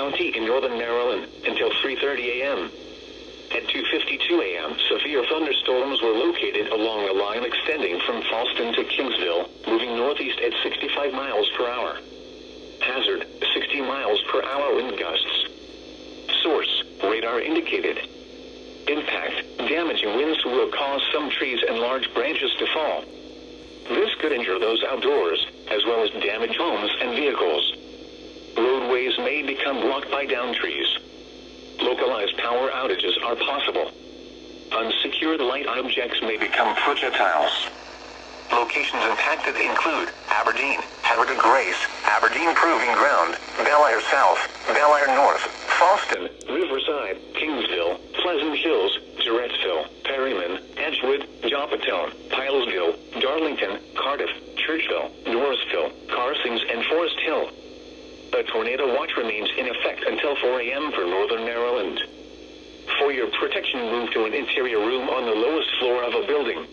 County in northern Maryland until 3:30 a.m. At 2:52 a.m., severe thunderstorms were located along a line extending from Falston to Kingsville, moving northeast at 65 miles per hour. Hazard, 60 miles per hour wind gusts. Source, radar indicated. Impact, damaging winds will cause some trees and large branches to fall. This could injure those outdoors, as well as damage homes and vehicles. Roadways may become blocked by downed trees. Localized power outages are possible. Unsecured light objects may become projectiles. Locations impacted include Aberdeen, Havertide Grace, Aberdeen Proving Ground, Bel Air South, Bel Air North, Falston, Riverside, Kingsville, Pleasant Hills, Durrettsville, Perryman, Edgewood, Joppatone, Pilesville, Darlington, Cardiff, Churchville, Norrisville, Carsings, and Forest Hill. A tornado watch remains in effect until 4 a.m. for northern Maryland. For your protection, move to an interior room on the lowest floor of a building.